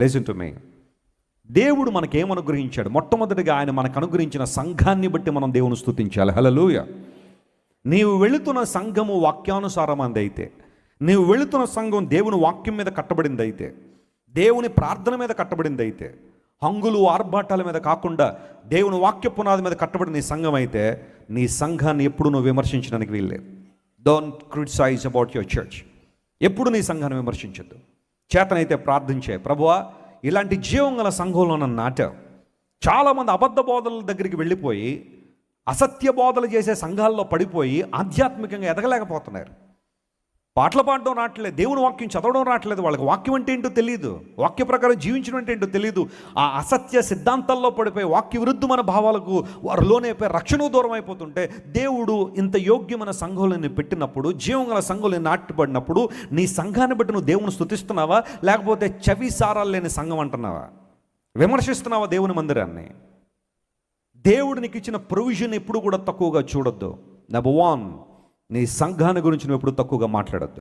Listen to me. దేవుడు మనకేం అనుగ్రహించాడు? మొట్టమొదటిగా ఆయన మనకు అనుగ్రహించిన సంఘాన్ని బట్టి మనం దేవుని స్తుతించాలి. హల్లెలూయా. నీవు వెళుతున్న సంఘము వాక్యానుసారమైనది అయితే, నీవు వెళుతున్న సంఘం దేవుని వాక్యం మీద కట్టబడింది అయితే, దేవుని ప్రార్థన మీద కట్టబడింది అయితే, హంగులు ఆర్భాటాల మీద కాకుండా దేవుని వాక్య పునాది మీద కట్టబడిన నీ సంఘం అయితే, నీ సంఘాన్ని ఎప్పుడు నువ్వు విమర్శించడానికి వీల్లేదు. Don't criticise about your church. ఎప్పుడు నీ సంఘాన్ని విమర్శించద్దు. చేతనైతే ప్రార్థించే, ప్రభువా ఇలాంటి జీవం గల సంఘంలో నన్ను నాటావు. చాలామంది అబద్ధ బోధల దగ్గరికి వెళ్ళిపోయి అసత్య బోధలు చేసే సంఘాల్లో పడిపోయి ఆధ్యాత్మికంగా ఎదగలేకపోతున్నారు. పాటలు పాడడం రావట్లేదు, దేవుని వాక్యం చదవడం రావట్లేదు, వాళ్ళకి వాక్యం అంటే ఏంటో తెలియదు, వాక్య ప్రకారం జీవించడం అంటే ఏంటో తెలియదు. ఆ అసత్య సిద్ధాంతాల్లో పడిపోయి వాక్య విరుద్ధమైన భావాలకు వారు లోనైపోయి రక్షణ దూరం అయిపోతుంటే, దేవుడు ఇంత యోగ్యమైన సంఘాలను పెట్టినప్పుడు, జీవం గల సంఘాలను నాటుపడినప్పుడు, నీ సంఘాన్ని బట్టి నువ్వు దేవుని స్తుతిస్తున్నావా, లేకపోతే చవి సారాలు లేని సంఘం అంటున్నావా? విమర్శిస్తున్నావా దేవుని మందిరాన్ని? దేవుడు నీకు ఇచ్చిన ప్రొవిజన్ ఎప్పుడు కూడా తక్కువగా చూడొద్దు. నెంబర్ 1, నీ సంఘాన్ని గురించి నువ్వు ఎప్పుడు తక్కువగా మాట్లాడొద్దు.